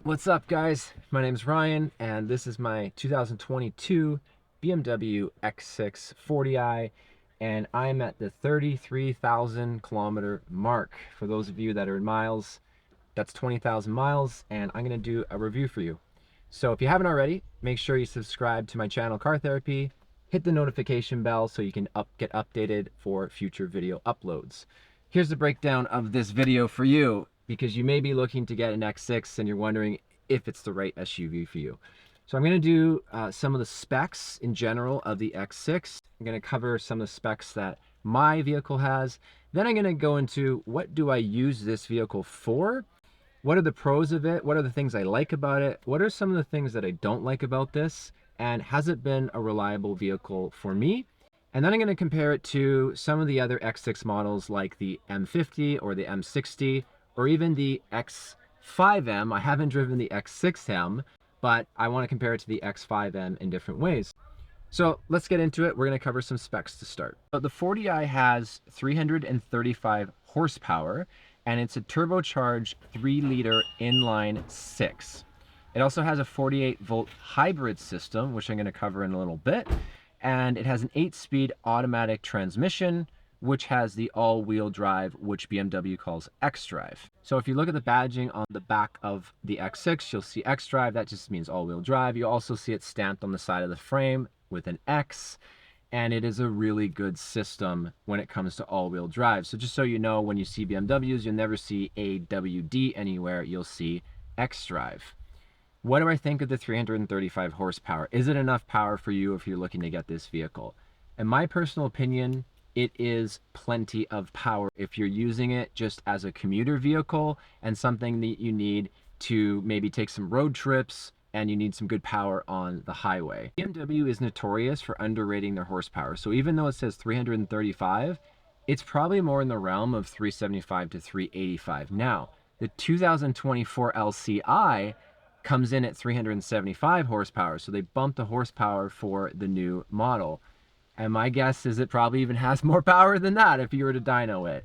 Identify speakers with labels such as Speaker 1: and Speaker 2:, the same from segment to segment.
Speaker 1: What's up, guys? My name is Ryan, and this is my 2022 BMW X6 40i, and I'm at the 33,000 kilometer mark. For those of you that are in miles, that's 20,000 miles, and I'm going to do a review for you. So if you haven't already, make sure you subscribe to my channel, Car Therapy. Hit the notification bell so you can get updated for future video uploads. Here's the breakdown of this video for you, because you may be looking to get an X6 and you're wondering if it's the right SUV for you. So I'm going to do some of the specs in general of the X6. I'm going to cover some of the specs that my vehicle has. Then I'm going to go into what do I use this vehicle for? What are the pros of it? What are the things I like about it? What are some of the things that I don't like about this? And has it been a reliable vehicle for me? And then I'm going to compare it to some of the other X6 models like the M50 or the M60 or even the X5M. I haven't driven the X6M, but I want to compare it to the X5M in different ways. So let's get into it. We're going to cover some specs to start. So the 40i has 335 horsepower, and it's a turbocharged 3-liter inline 6. It also has a 48-volt hybrid system, which I'm going to cover in a little bit. And it has an 8-speed automatic transmission, which has the all-wheel drive, which BMW calls X-Drive. So if you look at the badging on the back of the X6, you'll see X-Drive. That just means all-wheel drive. You also see it stamped on the side of the frame with an X, and it is a really good system when it comes to all-wheel drive. So just so you know, when you see BMWs, you'll never see AWD anywhere. You'll see X-Drive. What do I think of the 335 horsepower? Is it enough power for you if you're looking to get this vehicle? In my personal opinion, it is plenty of power if you're using it just as a commuter vehicle and something that you need to maybe take some road trips and you need some good power on the highway. BMW is notorious for underrating their horsepower. So even though it says 335, it's probably more in the realm of 375 to 385. Now, the 2024 LCI comes in at 375 horsepower. So they bumped the horsepower for the new model. And my guess is it probably even has more power than that if you were to dyno it.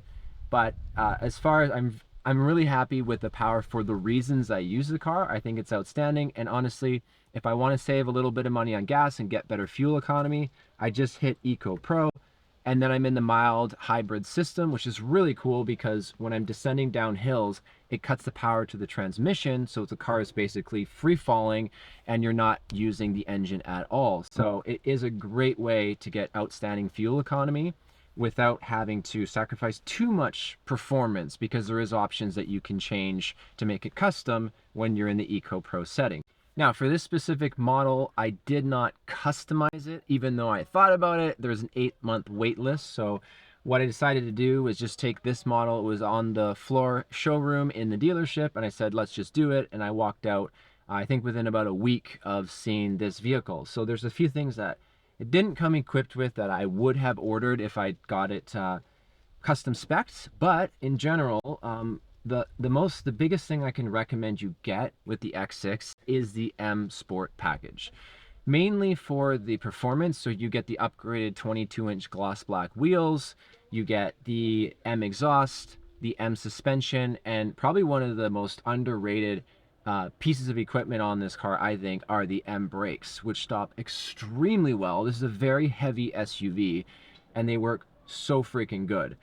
Speaker 1: But as far as I'm really happy with the power for the reasons I use the car. I think it's outstanding. And honestly, if I want to save a little bit of money on gas and get better fuel economy, I just hit Eco Pro. And then I'm in the mild hybrid system, which is really cool because when I'm descending down hills, it cuts the power to the transmission. So the car is basically free falling and you're not using the engine at all. So it is a great way to get outstanding fuel economy without having to sacrifice too much performance, because there is options that you can change to make it custom when you're in the Eco Pro setting. Now, for this specific model, I did not customize it, even though I thought about it. There's an 8-month wait list. So what I decided to do was just take this model. It was on the floor showroom in the dealership, and I said, let's just do it. And I walked out, I think within about a week of seeing this vehicle. So there's a few things that it didn't come equipped with that I would have ordered if I got it custom specs. But in general, the biggest thing I can recommend you get with the X6 is the M Sport package, mainly for the performance. So you get the upgraded 22-inch gloss black wheels, you get the M exhaust, the M suspension, and probably one of the most underrated pieces of equipment on this car, I think, are the M brakes, which stop extremely well. This is a very heavy SUV and they work so freaking good.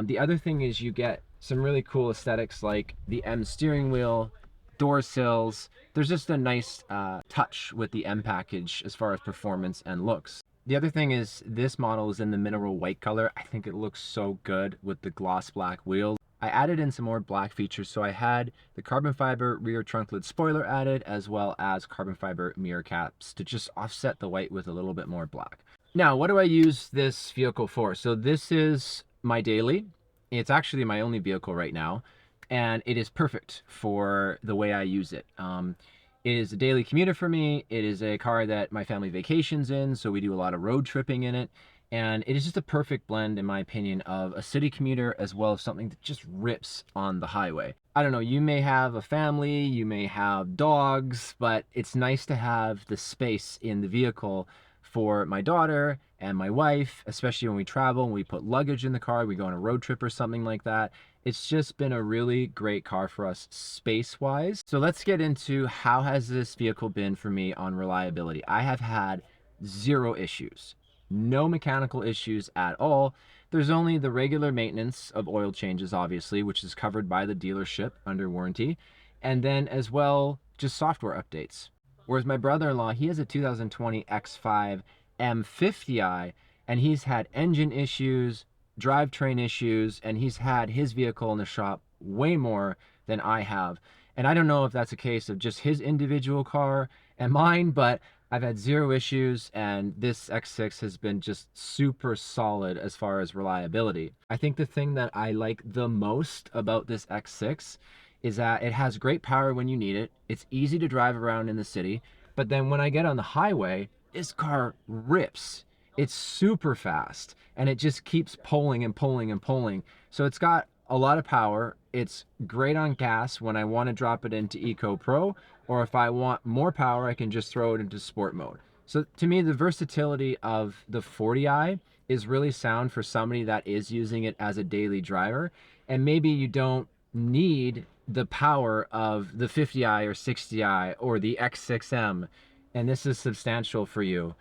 Speaker 1: The other thing is you get some really cool aesthetics like the M steering wheel, door sills. There's just a nice touch with the M package as far as performance and looks. The other thing is this model is in the mineral white color. I think it looks so good with the gloss black wheels. I added in some more black features. So I had the carbon fiber rear trunk lid spoiler added, as well as carbon fiber mirror caps to just offset the white with a little bit more black. Now, what do I use this vehicle for? So this is my daily. It's actually my only vehicle right now, and it is perfect for the way I use it. It is a daily commuter for me. It is a car that my family vacations in, so we do a lot of road tripping in it. And it is just a perfect blend, in my opinion, of a city commuter as well as something that just rips on the highway. I don't know, you may have a family, you may have dogs, but it's nice to have the space in the vehicle for my daughter and my wife, especially when we travel and we put luggage in the car, we go on a road trip or something like that. It's just been a really great car for us space-wise. So let's get into how has this vehicle been for me on reliability. I have had zero issues, no mechanical issues at all. There's only the regular maintenance of oil changes, obviously, which is covered by the dealership under warranty. And then as well, just software updates. Whereas my brother-in-law, he has a 2020 X5 M50i, and he's had engine issues, drivetrain issues, and he's had his vehicle in the shop way more than I have. And I don't know if that's a case of just his individual car and mine, but I've had zero issues, and this X6 has been just super solid as far as reliability. I think the thing that I like the most about this X6 is that it has great power when you need it. It's easy to drive around in the city, but then when I get on the highway, this car rips. It's super fast, and it just keeps pulling and pulling and pulling. So it's got a lot of power. It's great on gas when I want to drop it into Eco Pro, or if I want more power, I can just throw it into sport mode. So to me, the versatility of the 40i is really sound for somebody that is using it as a daily driver, and maybe you don't need the power of the 50i or 60i or the X6M, and this is substantial for you.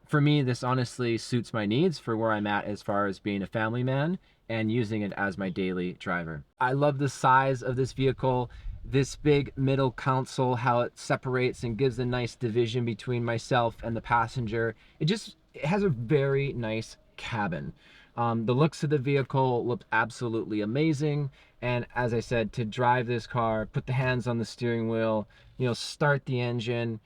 Speaker 1: For me, this honestly suits my needs for where I'm at as far as being a family man and using it as my daily driver. I love the size of this vehicle, this big middle console, how it separates and gives a nice division between myself and the passenger. It has a very nice cabin. The looks of the vehicle look absolutely amazing. And as I said, to drive this car, put the hands on the steering wheel, start the engine,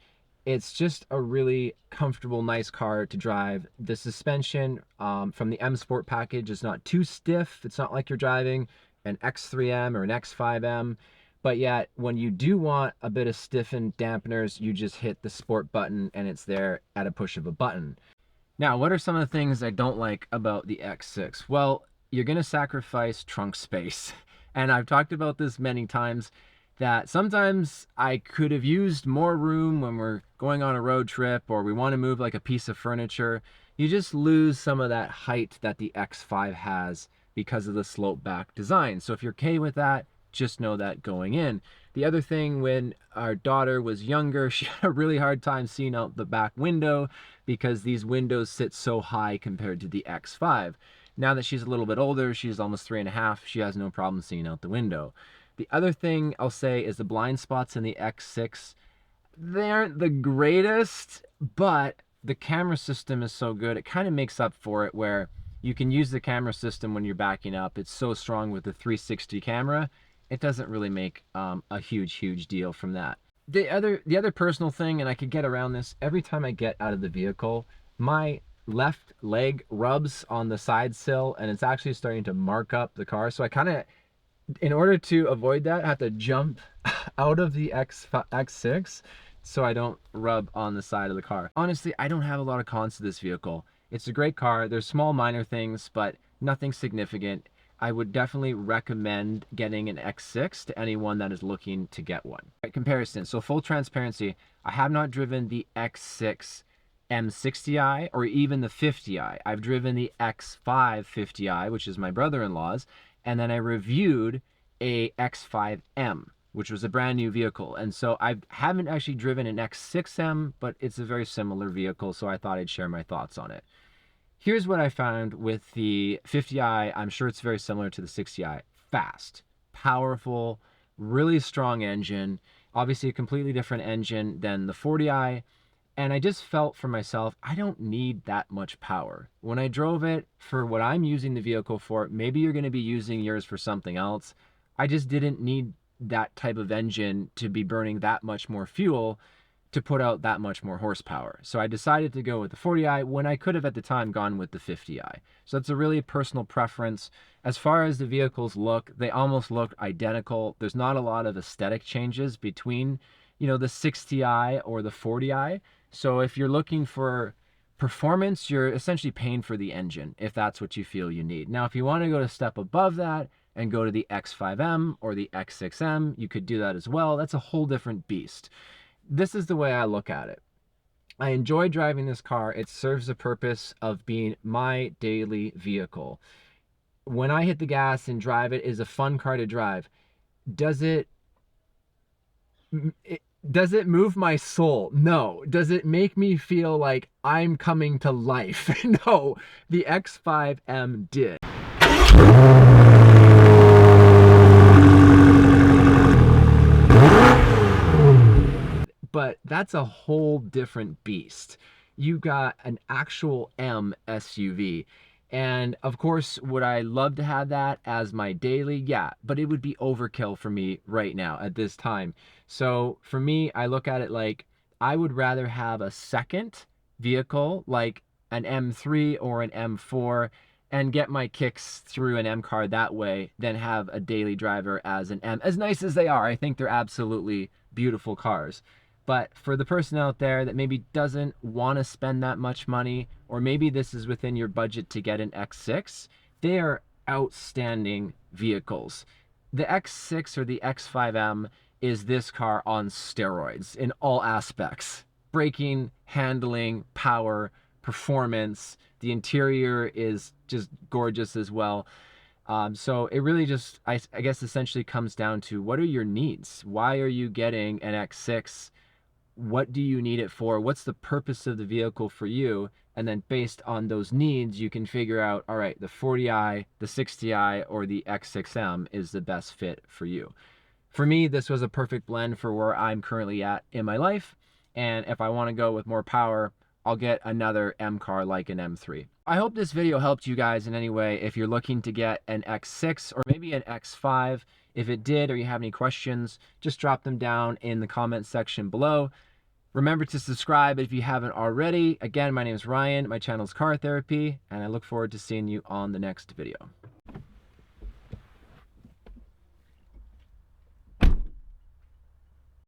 Speaker 1: it's just a really comfortable, nice car to drive. The suspension from the M Sport package is not too stiff. It's not like you're driving an X3M or an X5M. But yet, when you do want a bit of stiffened dampeners, you just hit the Sport button and it's there at a push of a button. Now, what are some of the things I don't like about the X6? Well, you're going to sacrifice trunk space. And I've talked about this many times, that sometimes I could have used more room when we're going on a road trip or we want to move like a piece of furniture. You just lose some of that height that the X5 has because of the slope back design. So if you're okay with that, just know that going in. The other thing, when our daughter was younger, she had a really hard time seeing out the back window because these windows sit so high compared to the X5. Now that she's a little bit older, she's almost 3.5, she has no problem seeing out the window. The other thing I'll say is the blind spots in the X6, they aren't the greatest, but the camera system is so good, it kind of makes up for it, where you can use the camera system when you're backing up. It's so strong with the 360 camera, it doesn't really make a huge deal from that. The other personal thing, and I could get around this, every time I get out of the vehicle, my left leg rubs on the side sill, and it's actually starting to mark up the car. So I kind of, in order to avoid that, I have to jump out of the X6 so I don't rub on the side of the car. Honestly, I don't have a lot of cons to this vehicle. It's a great car. There's small minor things, but nothing significant. I would definitely recommend getting an X6 to anyone that is looking to get one. Right, comparison. So full transparency, I have not driven the X6 M60i or even the 50i. I've driven the X5 50i, which is my brother-in-law's, and then I reviewed a X5M, which was a brand new vehicle. And so I haven't actually driven an X6M, but it's a very similar vehicle, so I thought I'd share my thoughts on it. Here's what I found with the 50i. I'm sure it's very similar to the 60i. Fast, powerful, really strong engine, obviously a completely different engine than the 40i. And I just felt for myself, I don't need that much power. When I drove it for what I'm using the vehicle for, maybe you're going to be using yours for something else. I just didn't need that type of engine to be burning that much more fuel to put out that much more horsepower. So I decided to go with the 40i when I could have at the time gone with the 50i. So it's a really personal preference. As far as the vehicles look, they almost look identical. There's not a lot of aesthetic changes between, the 60i or the 40i. So if you're looking for performance, you're essentially paying for the engine if that's what you feel you need. Now, if you want to go a step above that and go to the X5M or the X6M, you could do that as well. That's a whole different beast. This is the way I look at it. I enjoy driving this car. It serves the purpose of being my daily vehicle. When I hit the gas and drive, it is a fun car to drive. Does it does it move my soul? No. Does it make me feel like I'm coming to life? No. The X5M did. But that's a whole different beast. You got an actual M SUV. And of course, would I love to have that as my daily? Yeah, but it would be overkill for me right now at this time. So for me, I look at it like I would rather have a second vehicle like an M3 or an M4 and get my kicks through an M car that way than have a daily driver as an M. As nice as they are, I think they're absolutely beautiful cars. But for the person out there that maybe doesn't want to spend that much money, or maybe this is within your budget to get an X6, they are outstanding vehicles. The X6 or the X5M is this car on steroids in all aspects. Braking, handling, power, performance. The interior is just gorgeous as well. So it really just, I guess, essentially comes down to what are your needs? Why are you getting an X6? What do you need it for? What's the purpose of the vehicle for you? And then based on those needs, you can figure out, all right, the 40i, the 60i, or the X6M is the best fit for you. For me, this was a perfect blend for where I'm currently at in my life. And if I want to go with more power, I'll get another M car like an M3. I hope this video helped you guys in any way if you're looking to get an X6 or maybe an X5. If it did or you have any questions, just drop them down in the comment section below. Remember to subscribe if you haven't already. Again, my name is Ryan, my channel is Car Therapy, and I look forward to seeing you on the next video.